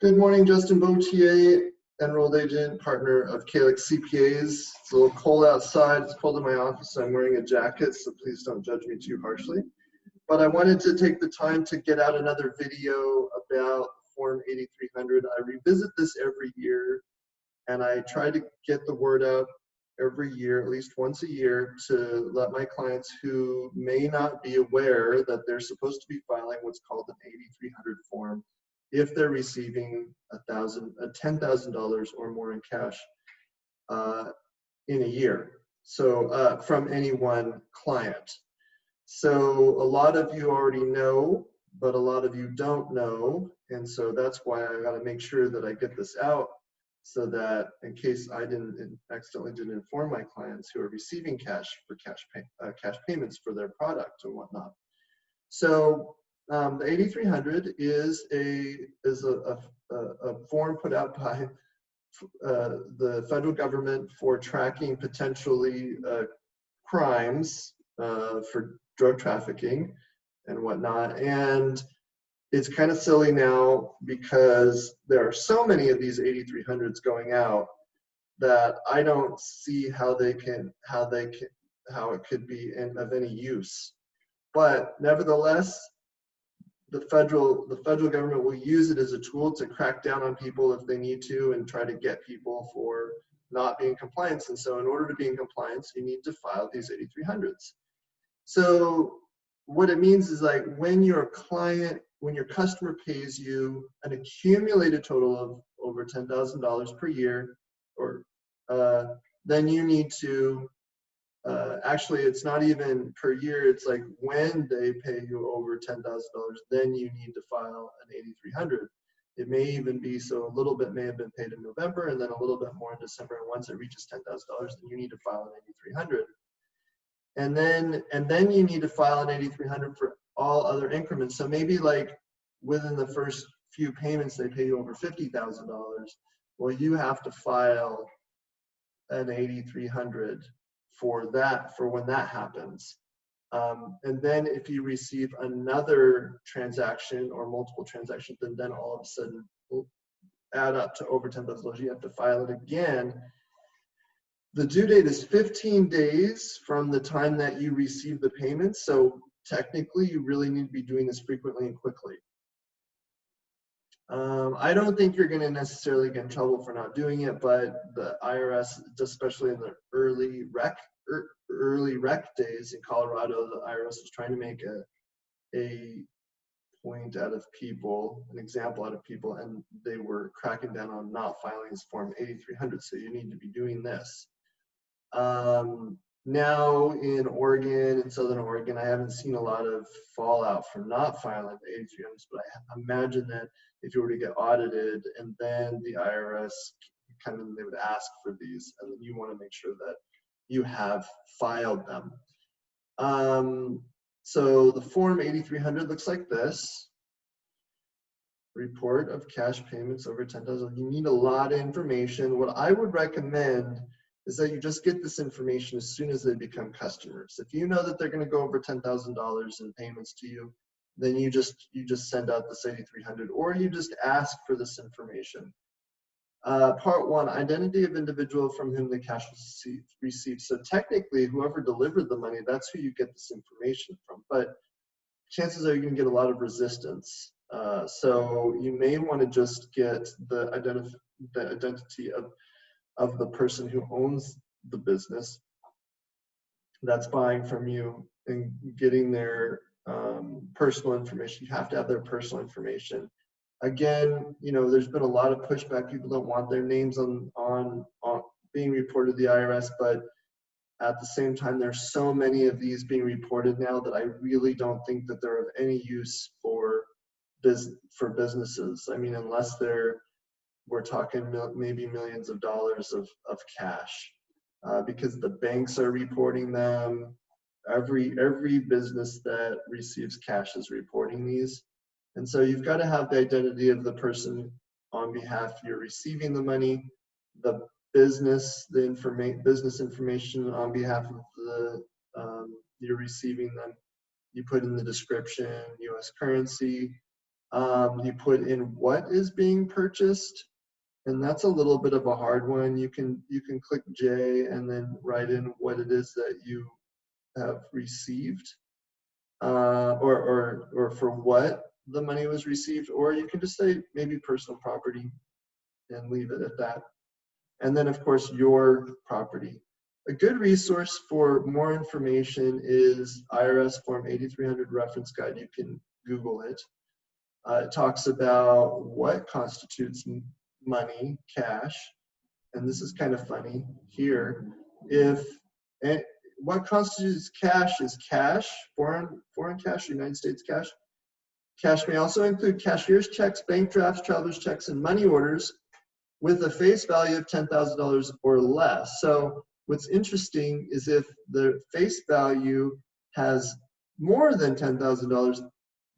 Good morning, Justin Bautier, enrolled agent, partner of Calyx CPAs. It's a little cold outside. It's cold in my office, so I'm wearing a jacket, so please don't judge me too harshly. But I wanted to take the time to get out another video about Form 8300. I revisit this every year, and I try to get the word out every year, at least once a year, to let my clients who may not be aware that they're supposed to be filing what's called an 8300 form if they're receiving $10,000 or more in cash in a year. So from any one client. So a lot of you already know, but a lot of you don't know, and so that's why I got to make sure that I get this out, so that in case I accidentally didn't inform my clients who are receiving cash payments for their product and whatnot. So the 8300 is a form put out by the federal government for tracking potentially crimes for drug trafficking and whatnot. And it's kind of silly now because there are so many of these 8300s going out that I don't see how it could be of any use. But nevertheless, the federal government will use it as a tool to crack down on people if they need to and try to get people for not being in compliance. And so in order to be in compliance, you need to file these 8300s. So what it means is, like, when your customer pays you an accumulated total of over $10,000 per year, or then you need to actually, it's not even per year, it's like when they pay you over $10,000, then you need to file an 8300. It may even be, so a little bit may have been paid in November and then a little bit more in December, and once it reaches $10,000, then you need to file an 8300. And then you need to file an 8300 for all other increments. So maybe, like, within the first few payments they pay you over $50,000. Well, you have to file an 8300 for when that happens. And then if you receive another transaction or multiple transactions, then all of a sudden will add up to over $10,000. You have to file it again. The due date is 15 days from the time that you receive the payment. So technically, you really need to be doing this frequently and quickly. I don't think you're going to necessarily get in trouble for not doing it, but the IRS, especially in the early rec days in Colorado, the IRS was trying to make a point out of people, an example out of people, and they were cracking down on not filing this Form 8300. So you need to be doing this. Now in Oregon, in Southern Oregon, I haven't seen a lot of fallout for not filing the 8300s, but I imagine that if you were to get audited and then the IRS they would ask for these, and then you want to make sure that you have filed them. So the Form 8300 looks like this. Report of cash payments over $10,000. You need a lot of information. What I would recommend is that you just get this information as soon as they become customers. If you know that they're going to go over $10,000 in payments to you, then you just send out this 8300, or you just ask for this information. Part 1, identity of individual from whom the cash was received. So technically, whoever delivered the money, that's who you get this information from. But chances are you're going to get a lot of resistance. So you may want to just get the identity of the person who owns the business that's buying from you and getting their personal information. You have to have their personal information. Again, there's been a lot of pushback. People don't want their names on being reported to the IRS, but at the same time, there's so many of these being reported now that I really don't think that they're of any use for businesses. I mean, unless we're talking maybe millions of dollars of cash, because the banks are reporting them. Every business that receives cash is reporting these. And so you've got to have the identity of the person on behalf you're receiving the money, the business information on behalf of the you're receiving them. You put in the description, U.S. currency, You put in what is being purchased, and that's a little bit of a hard one. You can click J and then write in what it is that you have received, or for what the money was received, or you can just say maybe personal property and leave it at that. And then of course your property. A good resource for more information is IRS Form 8300 Reference Guide. You can Google it. It talks about what constitutes money, cash, and this is kind of funny here. What constitutes cash is cash, foreign cash, United States cash. Cash may also include cashier's checks, bank drafts, traveler's checks, and money orders with a face value of $10,000 or less. So what's interesting is if the face value has more than $10,000,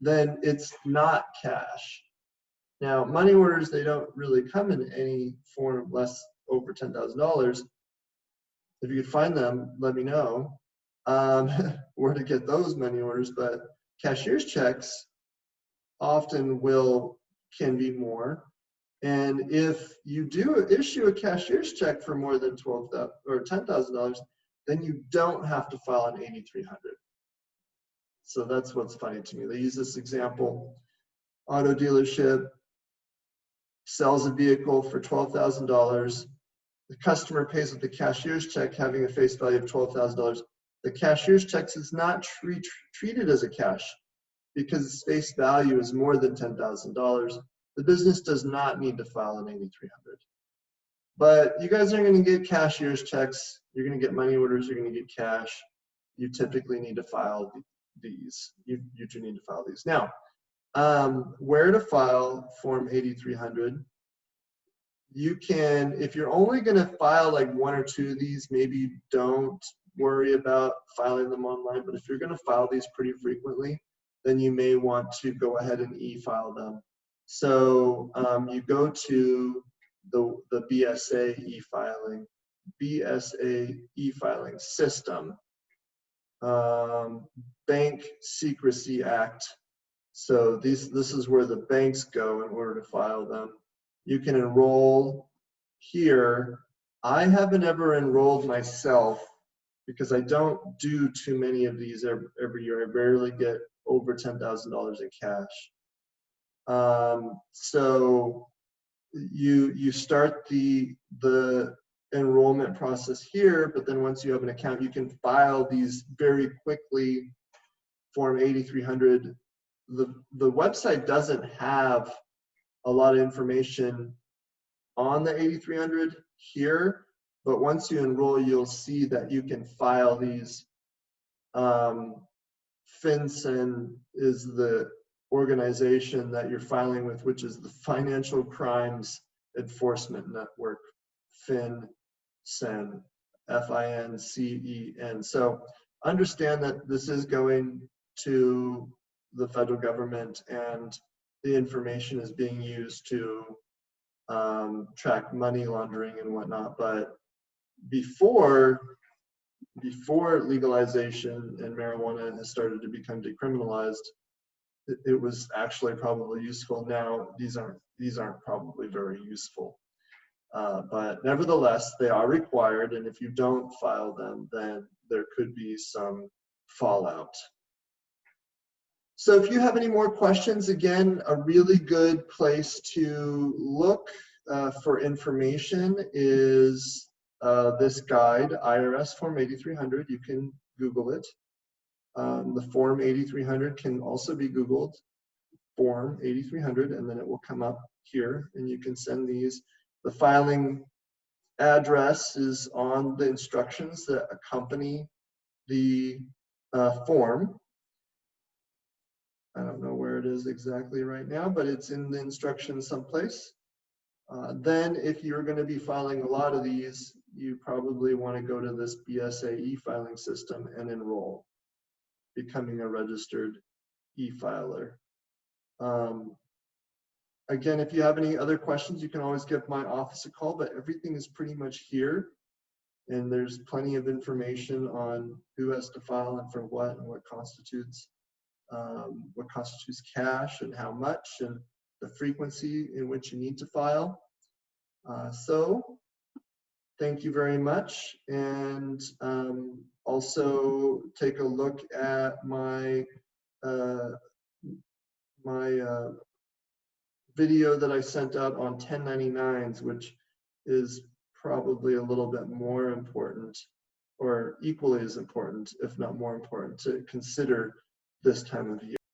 then it's not cash. Now, money orders, they don't really come in any form less over $10,000. If you could find them, let me know where to get those money orders. But cashier's checks often can be more. And if you do issue a cashier's check for more than $12,000 or $10,000, then you don't have to file an 8300. So that's what's funny to me. They use this example: auto dealership sells a vehicle for $12,000. The customer pays with the cashier's check having a face value of $12,000. The cashier's check is not treated as a cash because its face value is more than $10,000. The business does not need to file an 8300. But you guys are going to get cashier's checks. You're going to get money orders. You're going to get cash. You typically need to file these. You do need to file these. Now, where to file Form 8300? You can, if you're only going to file like one or two of these, maybe don't worry about filing them online. But if you're going to file these pretty frequently, then you may want to go ahead and e-file them. So you go to the BSA e-filing system, Bank Secrecy Act. So this is where the banks go in order to file them. You can enroll here. I haven't ever enrolled myself because I don't do too many of these every year. I rarely get over $10,000 in cash. So you start the enrollment process here, but then once you have an account, you can file these very quickly. Form 8300. The website doesn't have a lot of information on the 8300 here, but once you enroll, you'll see that you can file these. FinCEN is the organization that you're filing with, which is the Financial Crimes Enforcement Network, FinCEN, FINCEN. So understand that this is going to the federal government, and the information is being used to track money laundering and whatnot. But before legalization and marijuana has started to become decriminalized, it was actually probably useful. Now these aren't probably very useful, but nevertheless they are required, and if you don't file them, then there could be some fallout. So if you have any more questions, again, a really good place to look for information is this guide, IRS Form 8300. You can Google it. The Form 8300 can also be Googled, Form 8300, and then it will come up here, and you can send these. The filing address is on the instructions that accompany the form. I don't know where it is exactly right now, but it's in the instructions someplace. Then if you're going to be filing a lot of these, you probably want to go to this BSA e-filing system and enroll, becoming a registered e-filer. Again, if you have any other questions, you can always give my office a call, but everything is pretty much here. And there's plenty of information on who has to file and for what and what constitutes. what constitutes cash and how much, and the frequency in which you need to file. So thank you very much, and also take a look at my video that I sent out on 1099s, which is probably a little bit more important, or equally as important, if not more important, to consider this time of year.